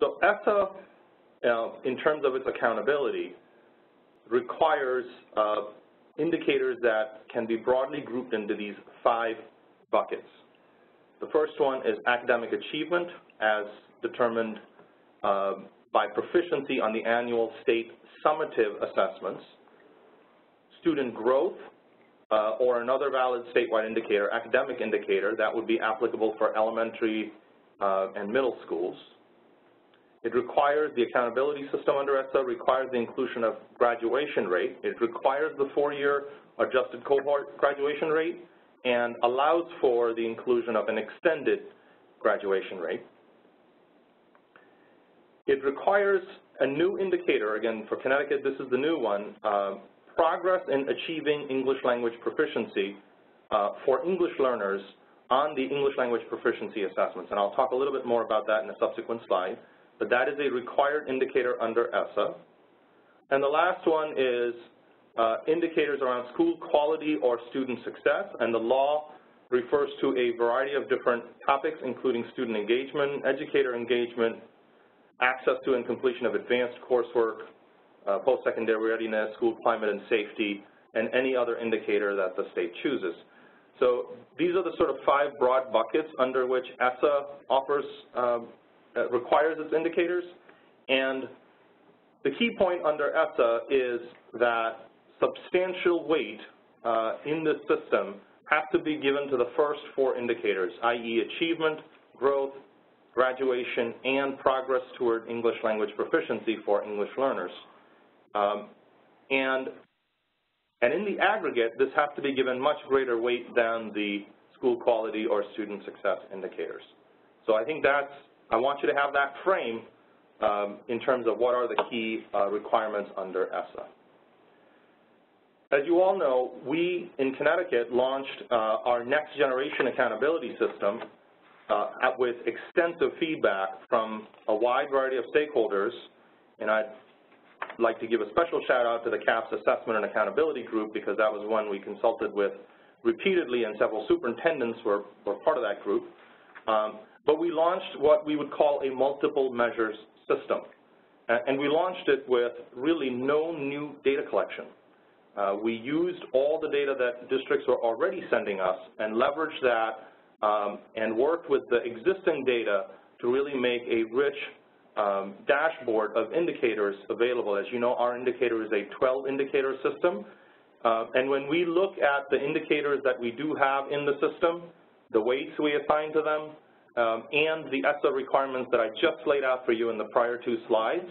So ESSA, in terms of its accountability, requires indicators that can be broadly grouped into these 5 buckets. The first one is academic achievement as determined by proficiency on the annual state summative assessments. Student growth, or another valid statewide indicator, academic indicator, that would be applicable for elementary and middle schools. It requires, the accountability system under ESSA requires the inclusion of graduation rate. It requires the 4-year adjusted cohort graduation rate and allows for the inclusion of an extended graduation rate. It requires a new indicator, again for Connecticut this is the new one, progress in achieving English language proficiency for English learners on the English language proficiency assessments. And I'll talk a little bit more about that in a subsequent slide. But that is a required indicator under ESSA. And the last one is indicators around school quality or student success. And the law refers to a variety of different topics, including student engagement, educator engagement, access to and completion of advanced coursework, post-secondary readiness, school climate and safety, and any other indicator that the state chooses. So these are the sort of 5 broad buckets under which ESSA offers requires its indicators, and the key point under ESSA is that substantial weight in this system has to be given to the first 4 indicators, i.e. achievement, growth, graduation, and progress toward English language proficiency for English learners. And in the aggregate, this has to be given much greater weight than the school quality or student success indicators. So I think I want you to have that frame in terms of what are the key requirements under ESSA. As you all know, we in Connecticut launched our next generation accountability system with extensive feedback from a wide variety of stakeholders, and I'd like to give a special shout out to the CAPS Assessment and Accountability Group because that was one we consulted with repeatedly, and several superintendents were part of that group. But we launched what we would call a multiple measures system. And we launched it with really no new data collection. We used all the data that districts were already sending us and leveraged that and worked with the existing data to really make a rich dashboard of indicators available. As you know, our indicator is a 12-indicator system. And when we look at the indicators that we do have in the system, the weights we assign to them, and the ESSA requirements that I just laid out for you in the prior 2 slides,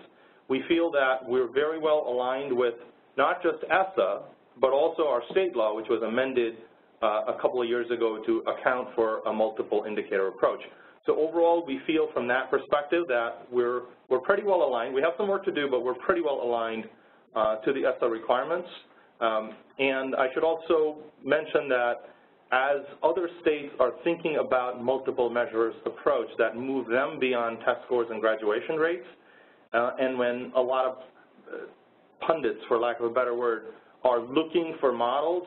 we feel that we're very well aligned with not just ESSA, but also our state law, which was amended a couple of years ago to account for a multiple indicator approach. So overall, we feel from that perspective that we're pretty well aligned. We have some work to do, but we're pretty well aligned to the ESSA requirements. And I should also mention that as other states are thinking about multiple measures approach that move them beyond test scores and graduation rates, and when a lot of pundits, for lack of a better word, are looking for models,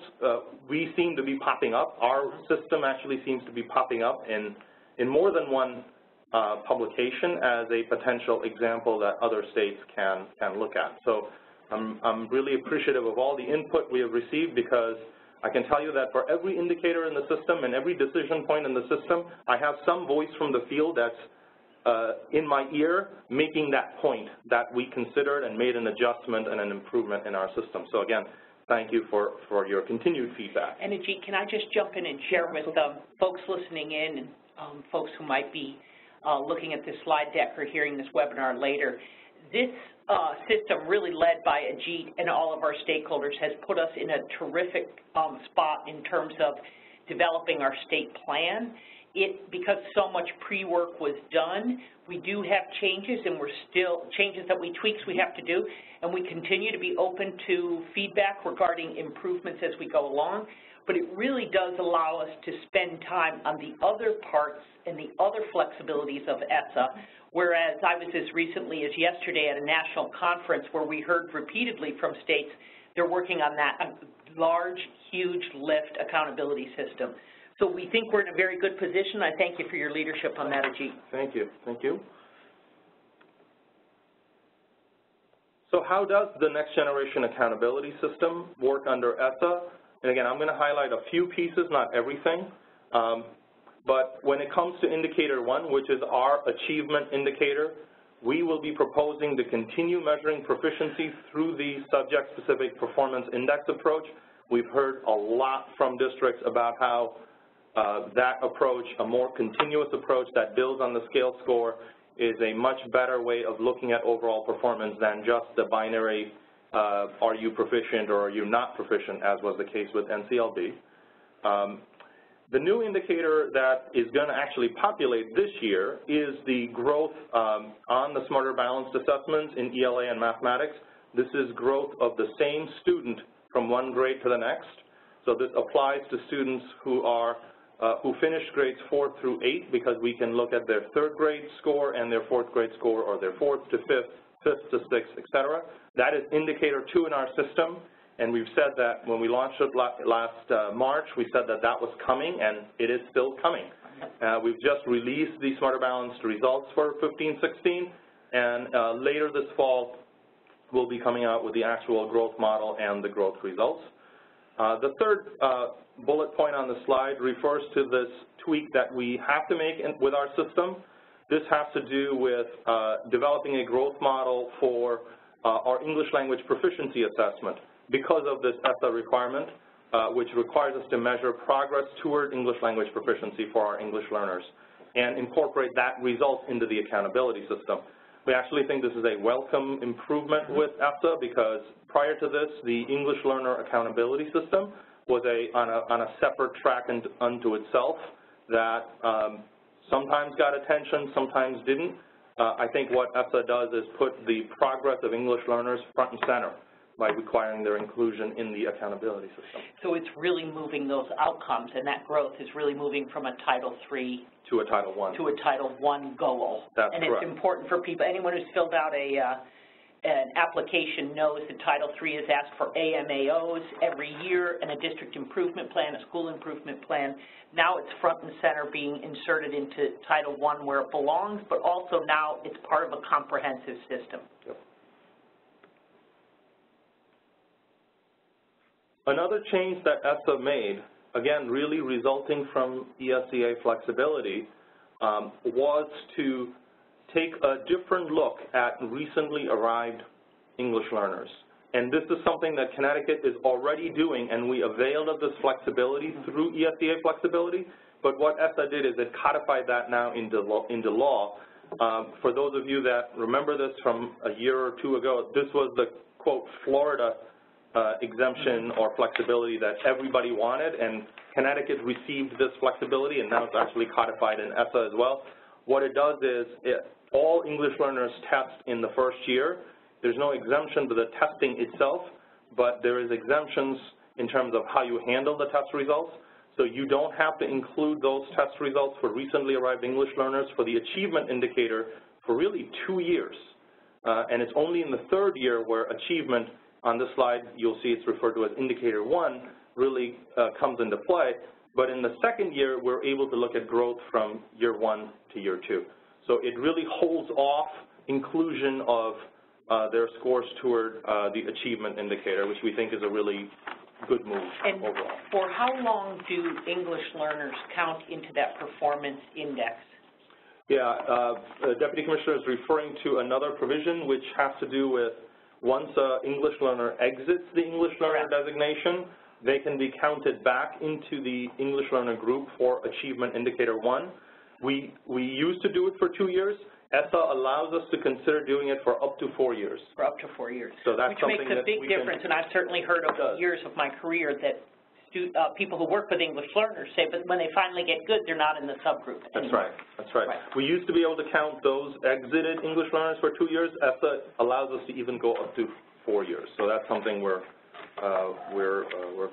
we seem to be popping up. Our system actually seems to be popping up in more than one publication as a potential example that other states can look at. So I'm really appreciative of all the input we have received, because I can tell you that for every indicator in the system and every decision point in the system, I have some voice from the field that's in my ear making that point that we considered and made an adjustment and an improvement in our system. So again, thank you for your continued feedback. And Ajit, can I just jump in and share with folks listening in and folks who might be looking at this slide deck or hearing this webinar later, this system, really led by Ajit and all of our stakeholders, has put us in a terrific spot in terms of developing our state plan. Because so much pre-work was done, we do have changes, and we're still tweaks we have to do, and we continue to be open to feedback regarding improvements as we go along. But it really does allow us to spend time on the other parts and the other flexibilities of ESSA, whereas I was as recently as yesterday at a national conference where we heard repeatedly from states they're working on that large, huge lift accountability system. So we think we're in a very good position. I thank you for your leadership on that, Ajit. Thank you. Thank you. So how does the next generation accountability system work under ESSA? And again, I'm going to highlight a few pieces, not everything. But when it comes to indicator 1, which is our achievement indicator, we will be proposing to continue measuring proficiency through the subject-specific performance index approach. We've heard a lot from districts about how that approach, a more continuous approach that builds on the scale score, is a much better way of looking at overall performance than just the binary, are you proficient or are you not proficient, as was the case with NCLB. The new indicator that is going to actually populate this year is the growth on the Smarter Balanced assessments in ELA and mathematics. This is growth of the same student from one grade to the next. So this applies to students who are who finished grades 4 through 8, because we can look at their 3rd grade score and their 4th grade score, or their 4th to 5th, 5th to 6th, etc. That is indicator 2 in our system. And we've said that when we launched it last March, we said that that was coming, and it is still coming. We've just released the Smarter Balanced results for 15-16, and later this fall, we'll be coming out with the actual growth model and the growth results. The third bullet point on the slide refers to this tweak that we have to make with our system. This has to do with developing a growth model for our English language proficiency assessment, because of this ESSA requirement, which requires us to measure progress toward English language proficiency for our English learners and incorporate that result into the accountability system. We actually think this is a welcome improvement with ESSA, because prior to this, the English learner accountability system was on a separate track unto itself that sometimes got attention, sometimes didn't. I think what ESSA does is put the progress of English learners front and center by requiring their inclusion in the accountability system. So it's really moving those outcomes, and that growth is really moving from a Title III to a Title I. To a Title I goal. That's and correct. It's important for people, anyone who's filled out an application knows that Title III is asked for AMAOs every year, and a district improvement plan, a school improvement plan. Now it's front and center being inserted into Title I where it belongs, but also now it's part of a comprehensive system. Yep. Another change that ESSA made, again, really resulting from ESEA flexibility, was to take a different look at recently arrived English learners. And this is something that Connecticut is already doing, and we availed of this flexibility through ESEA flexibility. But what ESSA did is it codified that now into law. For those of you that remember this from a year or two ago, this was the, quote, Florida exemption or flexibility that everybody wanted, and Connecticut received this flexibility, and now it's actually codified in ESSA as well. What it does is all English learners test in the first year. There's no exemption to the testing itself, but there is exemptions in terms of how you handle the test results. So you don't have to include those test results for recently arrived English learners for the achievement indicator for really 2 years. And it's only in the 3rd year where achievement, on this slide you'll see it's referred to as indicator 1, really comes into play. But in the 2nd year, we're able to look at growth from year 1 to year 2. So it really holds off inclusion of their scores toward the achievement indicator, which we think is a really good move overall. And for how long do English learners count into that performance index? Yeah, Deputy Commissioner is referring to another provision which has to do with once an English learner exits the English learner designation, they can be counted back into the English learner group for achievement indicator 1. We used to do it for 2 years. ESSA allows us to consider doing it for up to 4 years. For up to 4 years. So that's which makes a big difference, and I've certainly heard over the years of my career that people who work with English learners say, but when they finally get good, they're not in the subgroup anymore. That's right. That's right. We used to be able to count those exited English learners for 2 years. ESSA allows us to even go up to 4 years. So that's something we're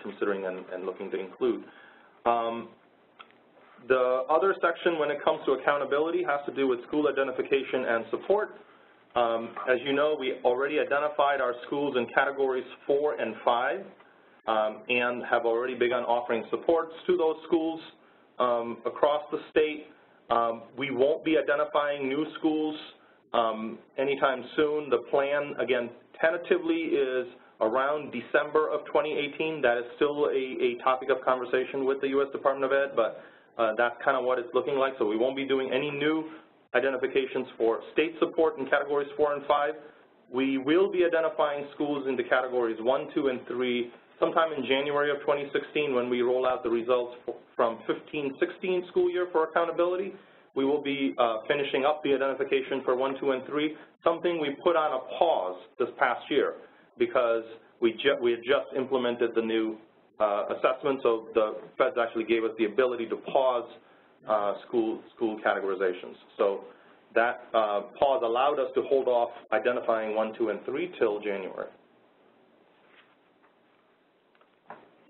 considering and looking to include. The other section when it comes to accountability has to do with school identification and support. As you know, we already identified our schools in categories 4 and 5 and have already begun offering supports to those schools across the state. We won't be identifying new schools anytime soon. The plan, again, tentatively is around December of 2018. That is still a topic of conversation with the U.S. Department of Ed, but that's kind of what it's looking like. So we won't be doing any new identifications for state support in categories 4 and 5. We will be identifying schools into categories 1, 2, and 3 sometime in January of 2016 when we roll out the results from 15-16 school year for accountability. We will be finishing up the identification for 1, 2, and 3, something we put on a pause this past year because we had just implemented the new assessment, so the feds actually gave us the ability to pause school categorizations. So that pause allowed us to hold off identifying 1, 2, and 3 till January.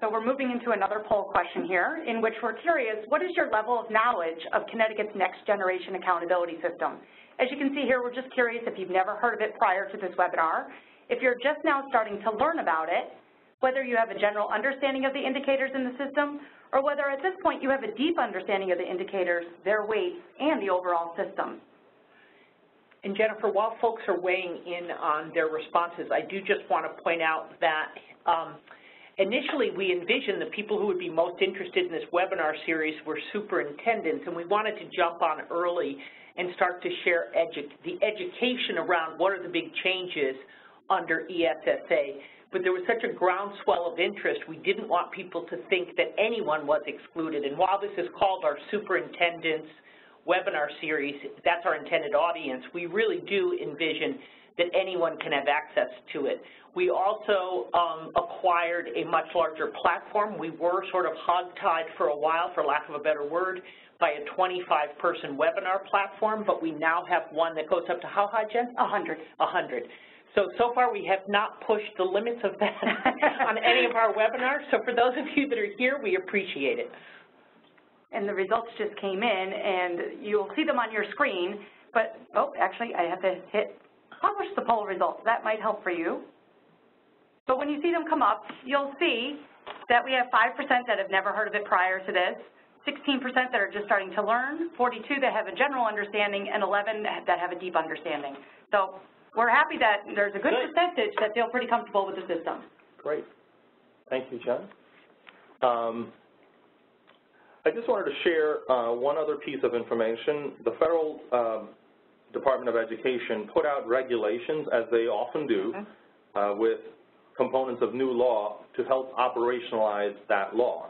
So we're moving into another poll question here in which we're curious, what is your level of knowledge of Connecticut's next generation accountability system? As you can see here, we're just curious if you've never heard of it prior to this webinar, if you're just now starting to learn about it, whether you have a general understanding of the indicators in the system, or whether at this point you have a deep understanding of the indicators, their weights, and the overall system. And Jennifer, while folks are weighing in on their responses, I do just want to point out that initially we envisioned the people who would be most interested in this webinar series were superintendents, and we wanted to jump on early and start to share the education around what are the big changes under ESSA. But there was such a groundswell of interest, we didn't want people to think that anyone was excluded. And while this is called our Superintendents webinar series, that's our intended audience, we really do envision that anyone can have access to it. We also acquired a much larger platform. We were sort of hog-tied for a while, for lack of a better word, by a 25-person webinar platform, but we now have one that goes up to how high, Jen? 100. 100. So far we have not pushed the limits of that on any of our webinars. So for those of you that are here, we appreciate it. And the results just came in, and you'll see them on your screen. But, oh, actually, I have to hit publish the poll results. That might help for you. But when you see them come up, you'll see that we have 5% that have never heard of it prior to this, 16% that are just starting to learn, 42 that have a general understanding, and 11 that have a deep understanding. So we're happy that there's a good percentage that feel pretty comfortable with the system. Great. Thank you, Jen. I just wanted to share one other piece of information. The Federal Department of Education put out regulations, as they often do, with components of new law to help operationalize that law.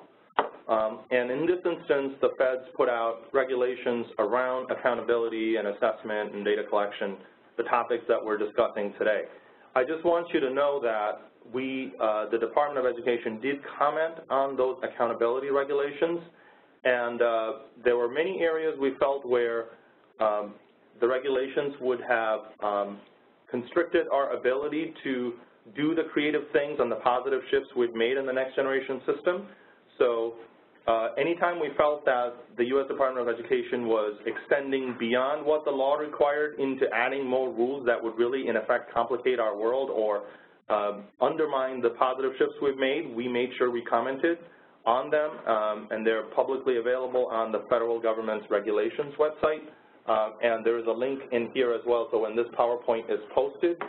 And in this instance, the feds put out regulations around accountability and assessment and data collection, the topics that we're discussing today. I just want you to know that the Department of Education did comment on those accountability regulations, and there were many areas we felt where the regulations would have constricted our ability to do the creative things and the positive shifts we've made in the next generation system. So anytime we felt that the U.S. Department of Education was extending beyond what the law required into adding more rules that would really, in effect, complicate our world or undermine the positive shifts we've made, we made sure we commented on them, and they're publicly available on the federal government's regulations website. And there is a link in here as well, so when this PowerPoint is posted,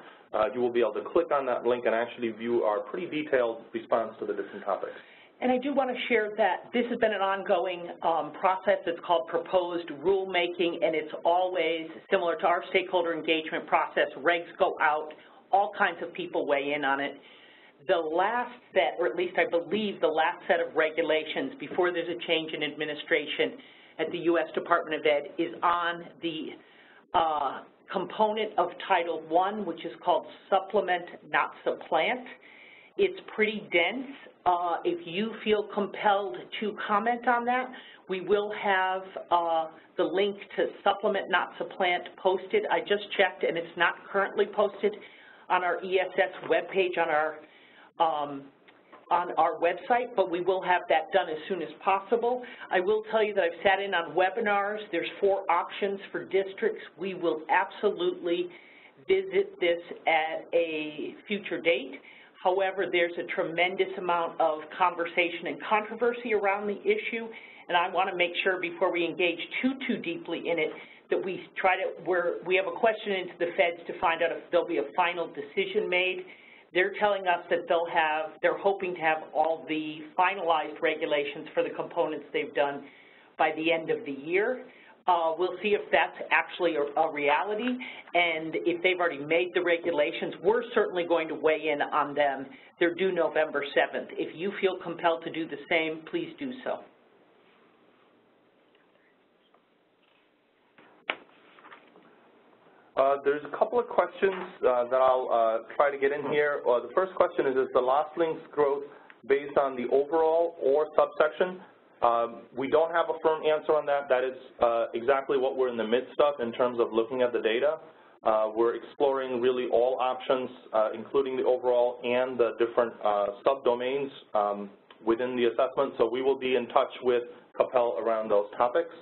you will be able to click on that link and actually view our pretty detailed response to the different topics. And I do want to share that this has been an ongoing process. It's called proposed rulemaking, and it's always similar to our stakeholder engagement process. Regs go out, all kinds of people weigh in on it. The last set, or at least I believe the last set of regulations before there's a change in administration at the U.S. Department of Ed is on the component of Title I, which is called supplement, not supplant. It's pretty dense. If you feel compelled to comment on that, we will have the link to supplement, not supplant posted. I just checked, and it's not currently posted on our ESS webpage on our website, but we will have that done as soon as possible. I will tell you that I've sat in on webinars. There's 4 options for districts. We will absolutely visit this at a future date. However, there's a tremendous amount of conversation and controversy around the issue, and I want to make sure before we engage too deeply in it that we try to, we have a question into the feds to find out if there'll be a final decision made. They're telling us that they're hoping to have all the finalized regulations for the components they've done by the end of the year. We'll see if that's actually a reality, and if they've already made the regulations, we're certainly going to weigh in on them. They're due November 7th. If you feel compelled to do the same, please do so. There's a couple of questions that I'll try to get in here. The first question is the lost links growth based on the overall or subsection? We don't have a firm answer on that. That is exactly what we're in the midst of in terms of looking at the data. We're exploring really all options, including the overall and the different subdomains within the assessment. So we will be in touch with Capel around those topics.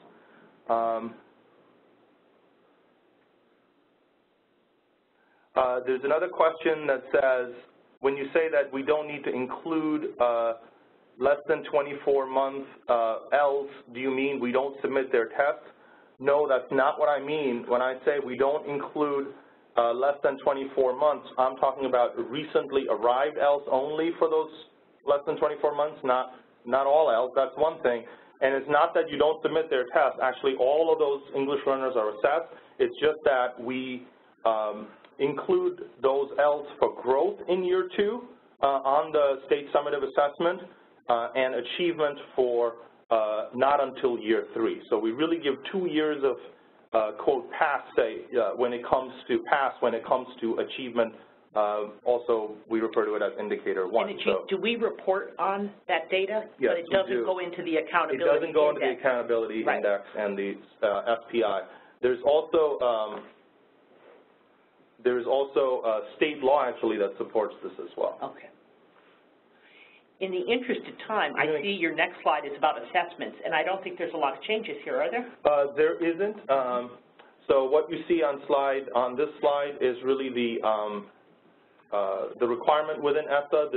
There's another question that says, when you say that we don't need to include less than 24-month Ls, do you mean we don't submit their tests? No, that's not what I mean. When I say we don't include less than 24 months, I'm talking about recently arrived Ls only for those less than 24 months, not all Ls. That's one thing. And it's not that you don't submit their tests. Actually, all of those English learners are assessed. It's just that we include those Ls for growth in year 2 on the state summative assessment and achievement for not until year 3. So we really give 2 years of quote pass, say, when it comes to achievement. Also, we refer to it as indicator 1. And Ajit, do we report on that data? Yes, but it doesn't go into the accountability index. It doesn't go into the accountability index and the SPI. There's also state law actually that supports this as well. Okay. In the interest of time, I see your next slide is about assessments, and I don't think there's a lot of changes here, are there? There isn't. So what you see on this slide is really the requirement within ESSA.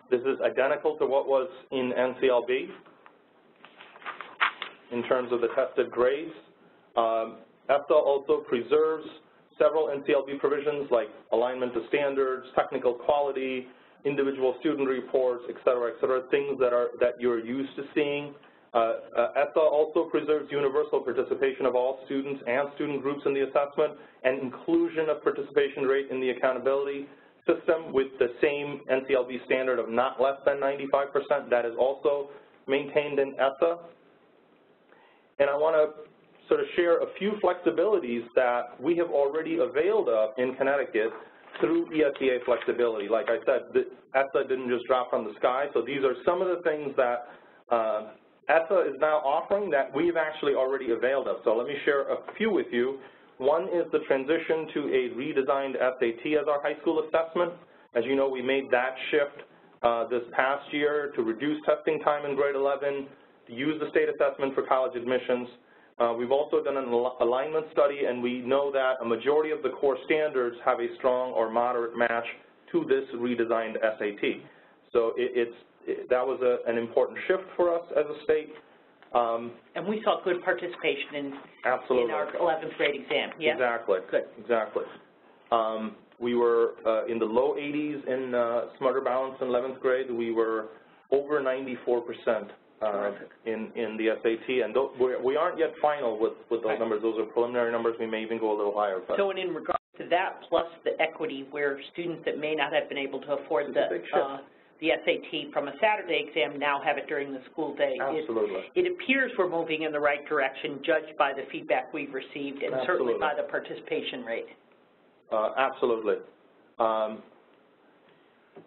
This is identical to what was in NCLB in terms of the tested grades. ESSA also preserves several NCLB provisions like alignment to standards, technical quality, individual student reports, et cetera, things that you're used to seeing. ESSA also preserves universal participation of all students and student groups in the assessment and inclusion of participation rate in the accountability system with the same NCLB standard of not less than 95%. That is also maintained in ESSA. And I want to sort of share a few flexibilities that we have already availed of in Connecticut through ESEA flexibility. Like I said, the ESSA didn't just drop from the sky, so these are some of the things that ESSA is now offering that we've actually already availed of. So let me share a few with you. One is the transition to a redesigned SAT as our high school assessment. As you know, we made that shift this past year to reduce testing time in grade 11, to use the state assessment for college admissions. We've also done an alignment study, and we know that a majority of the core standards have a strong or moderate match to this redesigned SAT. So that was an important shift for us as a state. And we saw good participation in our 11th grade exam. Yeah? Exactly. Good. Exactly. We were in the low 80s in Smarter Balance in 11th grade. We were over 94%. In the SAT, and we aren't yet final with those numbers. Those are preliminary numbers. We may even go a little higher. But. So, in regards to that, plus the equity, where students that may not have been able to afford the SAT from a Saturday exam now have it during the school day. Absolutely. It appears we're moving in the right direction, judged by the feedback we've received, and certainly by the participation rate. Absolutely.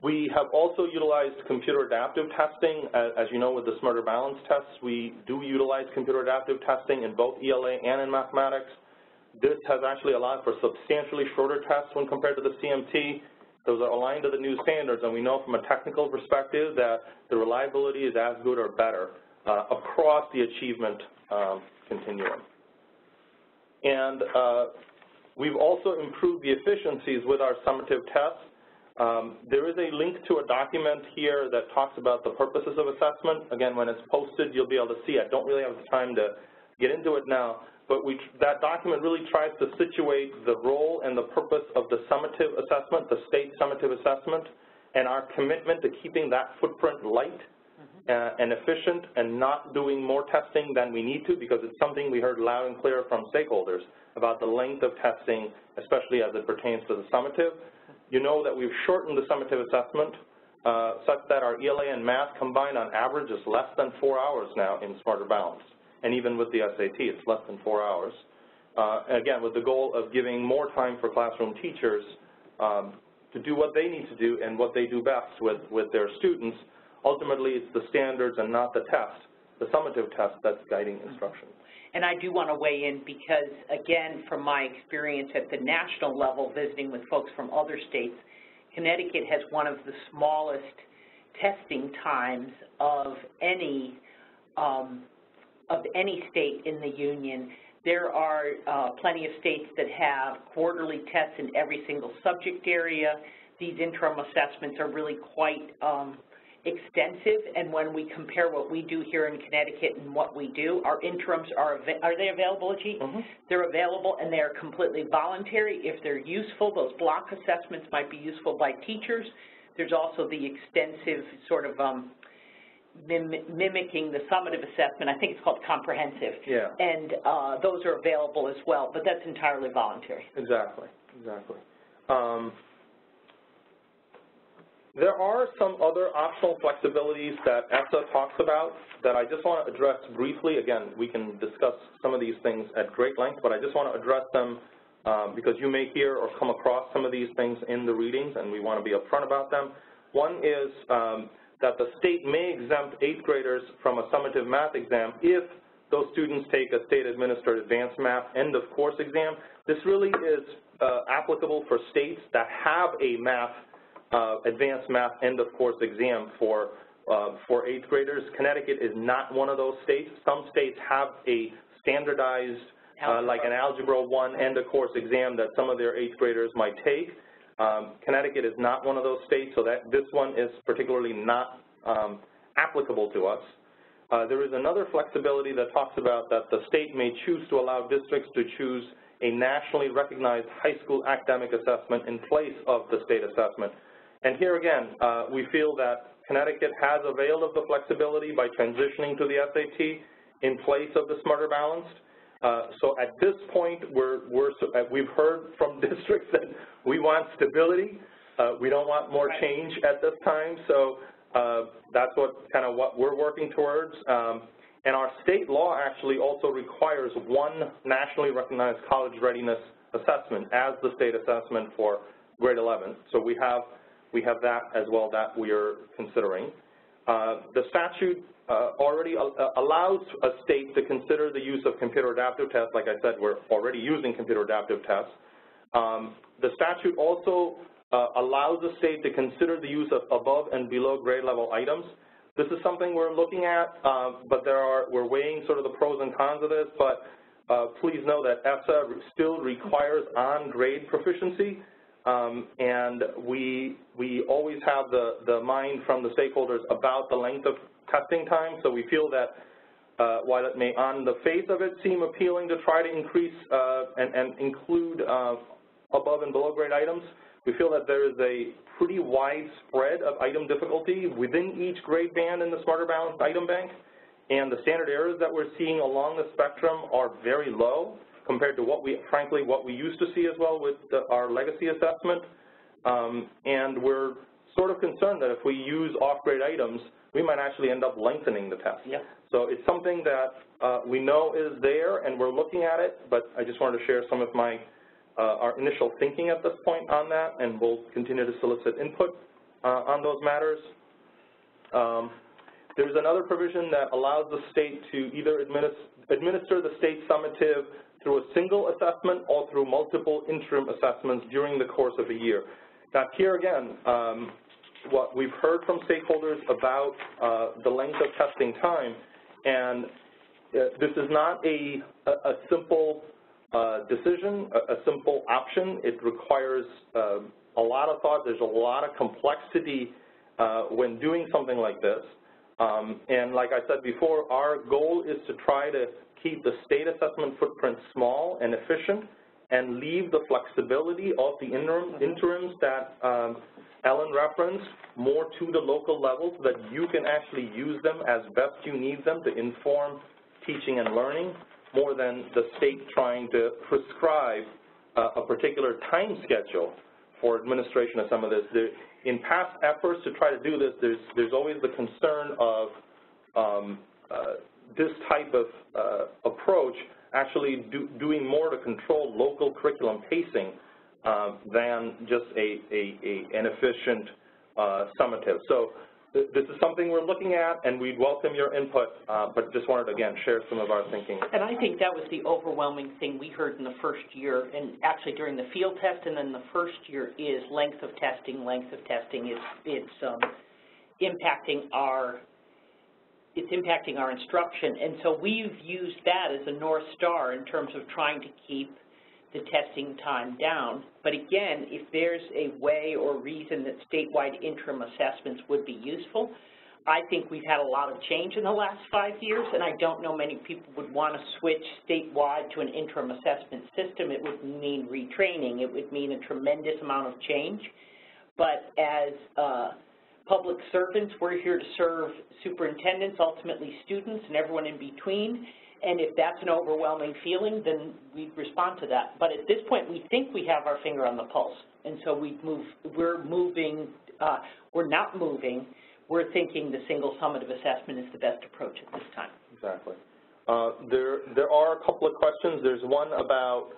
We have also utilized computer adaptive testing. As you know, with the Smarter Balance tests, we do utilize computer adaptive testing in both ELA and in mathematics. This has actually allowed for substantially shorter tests when compared to the CMT. Those are aligned to the new standards, and we know from a technical perspective that the reliability is as good or better across the achievement continuum. And we've also improved the efficiencies with our summative tests. There is a link to a document here that talks about the purposes of assessment. Again, when it's posted, you'll be able to see it. I don't really have the time to get into it now, but that document really tries to situate the role and the purpose of the summative assessment, the state summative assessment, and our commitment to keeping that footprint light and efficient and not doing more testing than we need to, because it's something we heard loud and clear from stakeholders about the length of testing, especially as it pertains to the summative. You know that we've shortened the summative assessment such that our ELA and math combined on average is less than 4 hours now in Smarter Balanced. And even with the SAT, it's less than 4 hours. Again, with the goal of giving more time for classroom teachers to do what they need to do and what they do best with their students. Ultimately, it's the standards and not the test, the summative test, that's guiding instruction. And I do want to weigh in because, again, from my experience at the national level, visiting with folks from other states, Connecticut has one of the smallest testing times of any state in the union. There are plenty of states that have quarterly tests in every single subject area. These interim assessments are really quite extensive, and when we compare what we do here in Connecticut and what we do, our interims are they available, Ajit? Mm-hmm. They're available, and they are completely voluntary. If they're useful, those block assessments might be useful by teachers. There's also the extensive sort of mimicking the summative assessment. I think it's called comprehensive. Yeah. And those are available as well, but that's entirely voluntary. Exactly, exactly. There are some other optional flexibilities that ESSA talks about that I just want to address briefly. Again, we can discuss some of these things at great length, but I just want to address them because you may hear or come across some of these things in the readings, and we want to be upfront about them. One is that the state may exempt 8th graders from a summative math exam if those students take a state-administered advanced math end-of-course exam. This really is applicable for states that have a advanced math end-of-course exam for 8th graders. Connecticut is not one of those states. Some states have a standardized, like an Algebra 1 end-of-course exam that some of their 8th graders might take. Connecticut is not one of those states, so that this one is particularly not applicable to us. There is another flexibility that talks about that the state may choose to allow districts to choose a nationally recognized high school academic assessment in place of the state assessment. And here again, we feel that Connecticut has availed of the flexibility by transitioning to the SAT in place of the Smarter Balanced. So at this point, we've heard from districts that we want stability. We don't want more change at this time. So that's what we're working towards. And our state law actually also requires one nationally recognized college readiness assessment as the state assessment for grade 11. So we have that as well that we are considering. The statute already allows a state to consider the use of computer adaptive tests. Like I said, we're already using computer adaptive tests. The statute also allows the state to consider the use of above and below grade level items. This is something we're looking at, but we're weighing sort of the pros and cons of this, but please know that ESSA still requires on-grade proficiency, and we always have the mind from the stakeholders about the length of testing time, so we feel that while it may on the face of it seem appealing to try to increase and include above and below grade items, we feel that there is a pretty wide spread of item difficulty within each grade band in the Smarter Balanced item bank, and the standard errors that we're seeing along the spectrum are very low compared to frankly what we used to see as well with our legacy assessment. And we're sort of concerned that if we use off-grade items, we might actually end up lengthening the test. Yeah. So it's something that we know is there, and we're looking at it, but I just wanted to share some of our initial thinking at this point on that, and we'll continue to solicit input on those matters. There's another provision that allows the state to either administer the state summative through a single assessment or through multiple interim assessments during the course of a year. Now here again, what we've heard from stakeholders about the length of testing time, and this is not a simple decision, a simple option. It requires a lot of thought. There's a lot of complexity when doing something like this. And like I said before, our goal is to try to keep the state assessment footprint small and efficient and leave the flexibility of the interims that Ellen referenced more to the local level so that you can actually use them as best you need them to inform teaching and learning, more than the state trying to prescribe a particular time schedule for administration of some of this. In past efforts to try to do this, there's always the concern of this type of approach actually doing more to control local curriculum pacing than just an efficient summative. So this is something we're looking at, and we'd welcome your input, but just wanted to, again, share some of our thinking. And I think that was the overwhelming thing we heard in the first year, and actually during the field test and then the first year, is length of testing. Length of testing, it's impacting our instruction, and so we've used that as a North Star in terms of trying to keep the testing time down. But again, if there's a way or reason that statewide interim assessments would be useful, I think we've had a lot of change in the last 5 years, and I don't know many people would want to switch statewide to an interim assessment system. It would mean retraining. It would mean a tremendous amount of change. But as public servants, we're here to serve superintendents, ultimately students, and everyone in between. And if that's an overwhelming feeling, then we respond to that. But at this point, we think we have our finger on the pulse. And so we're moving, we're not moving. We're thinking the single summative assessment is the best approach at this time. Exactly. There are a couple of questions. There's one about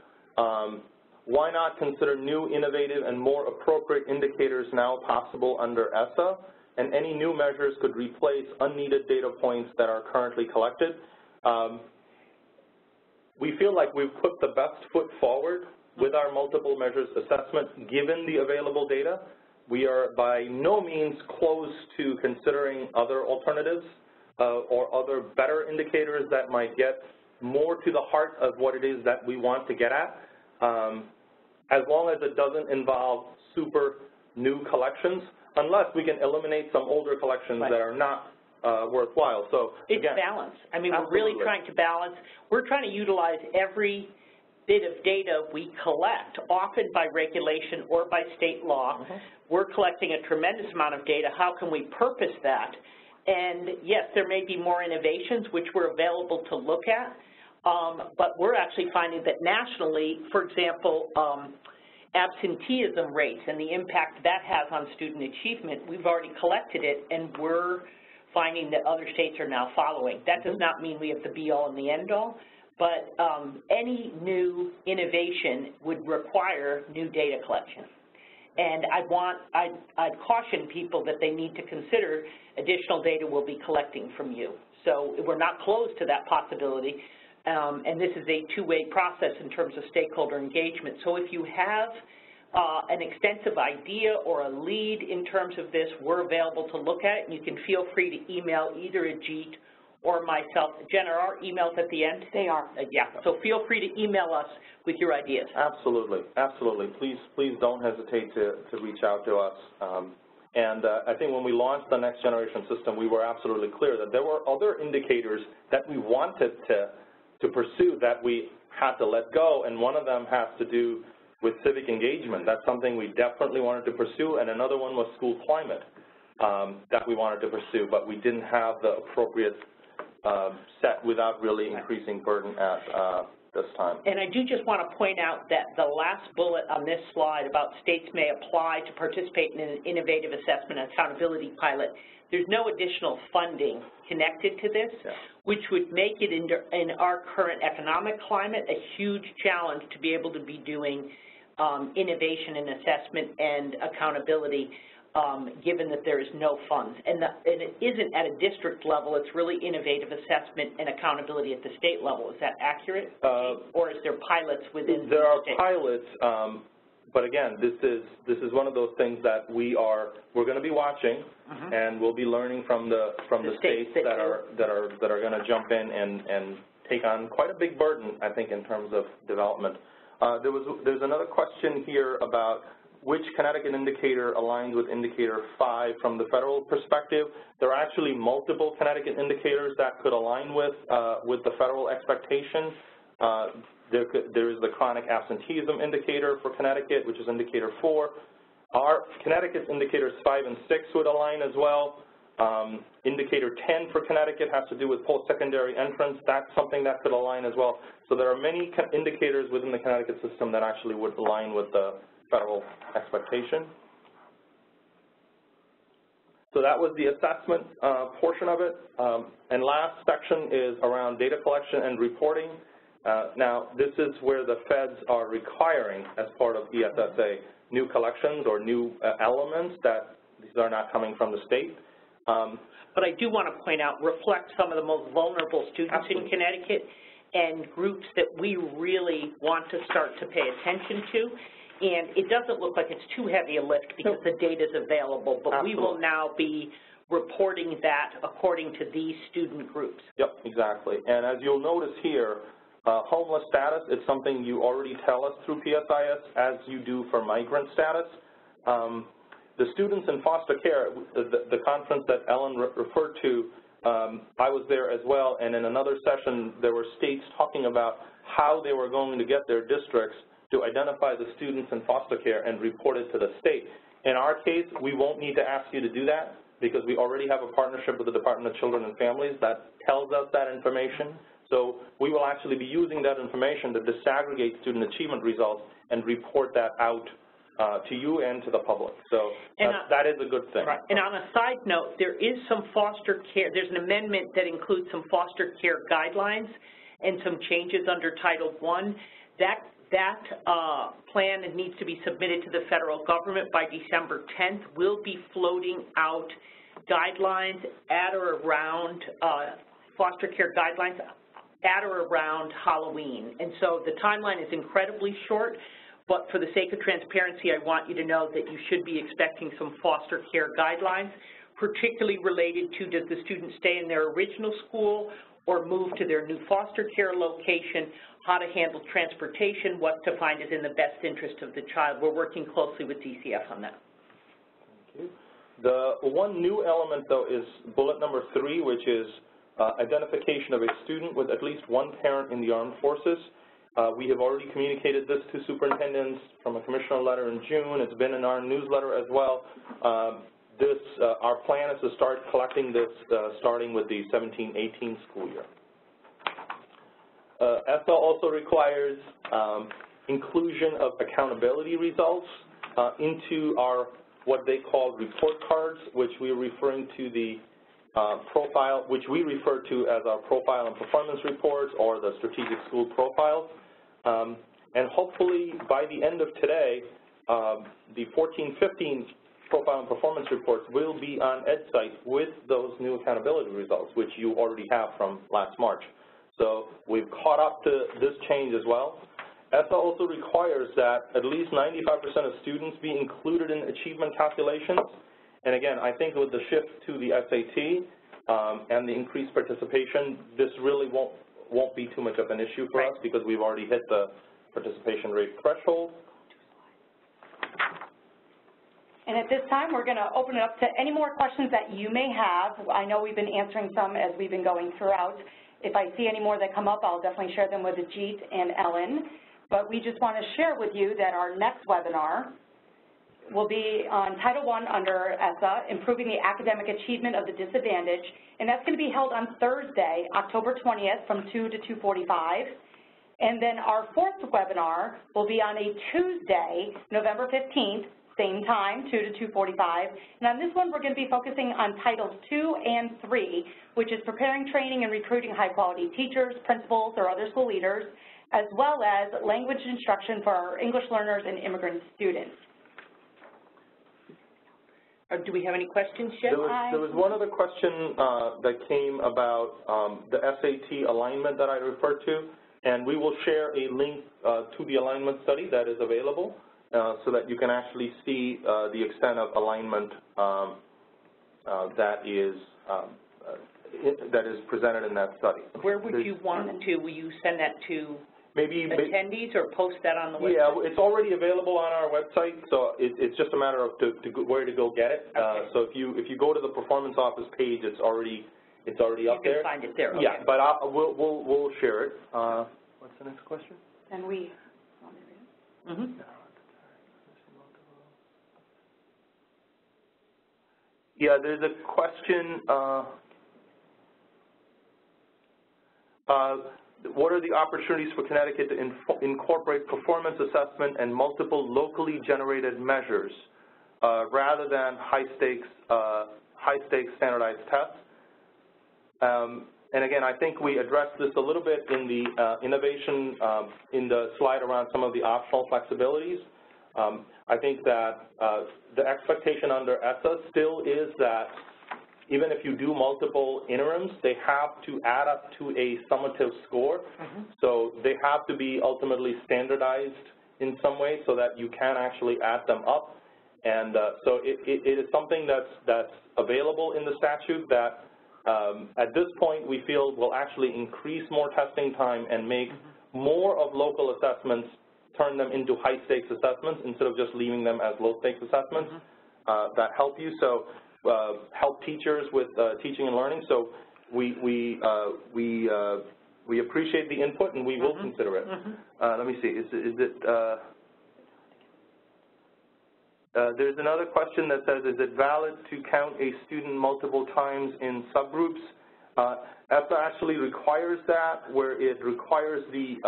why not consider new, innovative, and more appropriate indicators now possible under ESSA, and any new measures could replace unneeded data points that are currently collected. We feel like we've put the best foot forward with our multiple measures assessment given the available data. We are by no means close to considering other alternatives or other better indicators that might get more to the heart of what it is that we want to get at, as long as it doesn't involve super new collections, unless we can eliminate some older collections that are not worthwhile. So it's balance. I mean, we're really trying to balance. We're trying to utilize every bit of data we collect, often by regulation or by state law. We're collecting a tremendous amount of data. How can we purpose that? And yes, there may be more innovations which we're available to look at, but we're actually finding that nationally, for example, absenteeism rates and the impact that has on student achievement, we've already collected it, and we're finding that other states are now following. That does not mean we have the be-all and the end-all, but any new innovation would require new data collection. And I'd caution people that they need to consider additional data we'll be collecting from you. So we're not closed to that possibility, and this is a two-way process in terms of stakeholder engagement. So if you have an extensive idea or a lead in terms of this, we're available to look at it, and you can feel free to email either Ajit or myself. Jen, are our emails at the end? They are. Yeah, so feel free to email us with your ideas. Absolutely, absolutely. Please don't hesitate to reach out to us. I think when we launched the next generation system, we were absolutely clear that there were other indicators that we wanted to pursue that we had to let go, and one of them has to do with civic engagement. That's something we definitely wanted to pursue, and another one was school climate that we wanted to pursue, but we didn't have the appropriate set without really increasing burden at this time. And I do just want to point out that the last bullet on this slide about states may apply to participate in an innovative assessment and accountability pilot, there's no additional funding connected to this, which would make it in our current economic climate a huge challenge to be able to be doing innovation and assessment and accountability, given that there is no funds. And it isn't at a district level, it's really innovative assessment and accountability at the state level. Is that accurate? Or is there pilots within the state? There are pilots, but again, this is one of those things that we're going to be watching, and we'll be learning from the states that are going to jump in and take on quite a big burden, I think, in terms of development. There's another question here about which Connecticut indicator aligns with indicator 5 from the federal perspective. There are actually multiple Connecticut indicators that could align with the federal expectation. There is the chronic absenteeism indicator for Connecticut, which is indicator 4. Our Connecticut's indicators 5 and 6 would align as well. Indicator 10 for Connecticut has to do with post-secondary entrance. That's something that could align as well. So there are many indicators within the Connecticut system that actually would align with the federal expectation. So that was the assessment portion of it. And last section is around data collection and reporting. Now, this is where the feds are requiring, as part of ESSA, new collections or new elements that these are not coming from the state. But I do want to point out, reflect some of the most vulnerable students in Connecticut and groups that we really want to start to pay attention to. And it doesn't look like it's too heavy a lift because the data is available, but we will now be reporting that according to these student groups. Yep, exactly. And as you'll notice here, homeless status is something you already tell us through PSIS, as you do for migrant status. The students in foster care, the conference that Ellen referred to, I was there as well, and in another session there were states talking about how they were going to get their districts to identify the students in foster care and report it to the state. In our case, we won't need to ask you to do that because we already have a partnership with the Department of Children and Families that tells us that information. So we will actually be using that information to disaggregate student achievement results and report that out to you and to the public. So that is a good thing. Right. And on a side note, there is some foster care, there's an amendment that includes some foster care guidelines and some changes under Title I. That plan needs to be submitted to the federal government by December 10th. We'll be floating out guidelines at or around, foster care guidelines at or around Halloween. And so the timeline is incredibly short, but for the sake of transparency, I want you to know that you should be expecting some foster care guidelines, particularly related to does the student stay in their original school or move to their new foster care location, how to handle transportation, what to find is in the best interest of the child. We're working closely with DCF on that. Thank you. The one new element, though, is bullet number 3, which is identification of a student with at least one parent in the armed forces. We have already communicated this to superintendents from a commissioner letter in June. It's been in our newsletter as well. Our plan is to start collecting this starting with the 17-18 school year. ESSA also requires inclusion of accountability results into our what they call report cards, which we're referring to the profile, which we refer to as our profile and performance reports or the strategic school profiles. And hopefully by the end of today, the 14-15 profile and performance reports will be on EdSite with those new accountability results, which you already have from last March. So we've caught up to this change as well. ESSA also requires that at least 95% of students be included in achievement calculations. And again, I think with the shift to the SAT and the increased participation, this really won't be too much of an issue for us because we've already hit the participation rate threshold. And at this time, we're going to open it up to any more questions that you may have. I know we've been answering some as we've been going throughout. If I see any more that come up, I'll definitely share them with Ajit and Ellen. But we just want to share with you that our next webinar will be on Title I under ESSA, Improving the Academic Achievement of the Disadvantaged, and that's going to be held on Thursday, October 20th from 2 to 2:45. And then our fourth webinar will be on a Tuesday, November 15th, same time, 2 to 2:45. And on this one, we're going to be focusing on Titles 2 and 3, which is preparing, training, and recruiting high-quality teachers, principals, or other school leaders, as well as language instruction for our English learners and immigrant students. Do we have any questions yet? There was one other question that came about the SAT alignment that I referred to, and we will share a link to the alignment study that is available so that you can actually see the extent of alignment that is presented in that study. Where would you want to, will you send that to maybe attendees, or post that on the website? Yeah, it's already available on our website, so it's just a matter of where to go get it. Okay. So if you go to the Performance Office page, it's already up there. You can find it there. Okay. Yeah, but we'll share it. What's the next question? And we. Mm-hmm. Yeah, there's a question. What are the opportunities for Connecticut to incorporate performance assessment and multiple locally generated measures rather than high-stakes standardized tests? And again, I think we addressed this a little bit in the innovation in the slide around some of the optional flexibilities. I think that the expectation under ESSA still is that even if you do multiple interims, they have to add up to a summative score. Mm-hmm. So they have to be ultimately standardized in some way so that you can actually add them up. And so it is something that's available in the statute that at this point we feel will actually increase more testing time and make more of local assessments, turn them into high-stakes assessments instead of just leaving them as low-stakes assessments that help you. So help teachers with teaching and learning. So we appreciate the input and we will consider it. Let me see. Is it? There's another question that says, is it valid to count a student multiple times in subgroups? ESSA actually requires that, where it requires the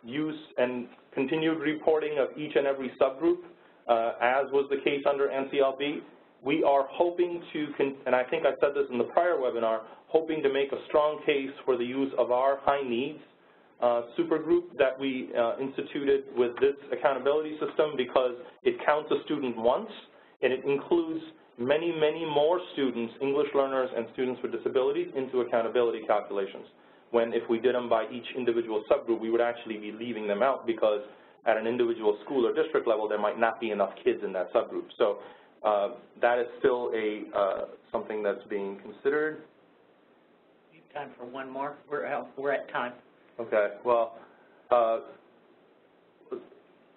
use and continued reporting of each and every subgroup, as was the case under NCLB. We are hoping to, and I think I said this in the prior webinar, hoping to make a strong case for the use of our high needs supergroup that we instituted with this accountability system, because it counts a student once and it includes many, many more students, English learners and students with disabilities, into accountability calculations. When if we did them by each individual subgroup, we would actually be leaving them out because at an individual school or district level, there might not be enough kids in that subgroup. So that is still something that's being considered. We have time for one more. We're at time. Okay. Well,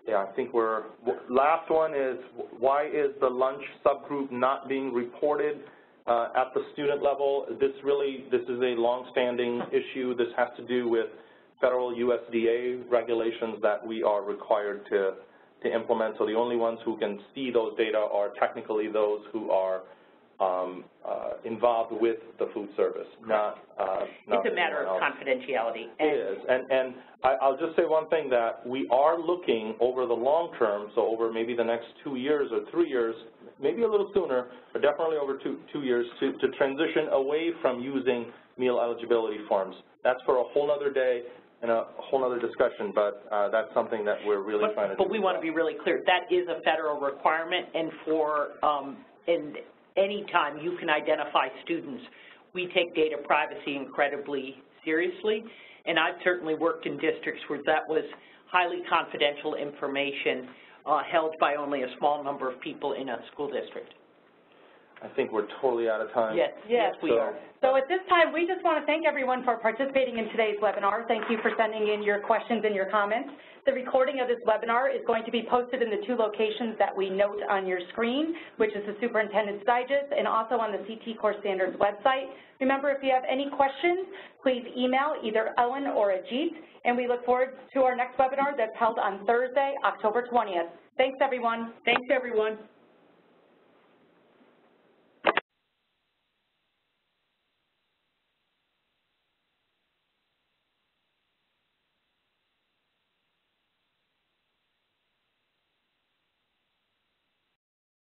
yeah, I think last one is, why is the lunch subgroup not being reported at the student level? This is a long-standing issue. This has to do with federal USDA regulations that we are required to implement. So the only ones who can see those data are technically those who are involved with the food service, not it's a matter of confidentiality. It is, and I'll just say one thing, that we are looking over the long term, so over maybe the next 2 years or 3 years, maybe a little sooner, but definitely over two years, to transition away from using meal eligibility forms. That's for a whole other day and a whole other discussion, but that's something that we're really trying to do. But we want to be really clear, that is a federal requirement, and for any time you can identify students, we take data privacy incredibly seriously, and I've certainly worked in districts where that was highly confidential information held by only a small number of people in a school district. I think we're totally out of time. Yes, we are. So at this time, we just want to thank everyone for participating in today's webinar. Thank you for sending in your questions and your comments. The recording of this webinar is going to be posted in the 2 locations that we note on your screen, which is the Superintendent's Digest and also on the CT Core Standards website. Remember, if you have any questions, please email either Ellen or Ajit, and we look forward to our next webinar that's held on Thursday, October 20th. Thanks, everyone. Thanks, everyone.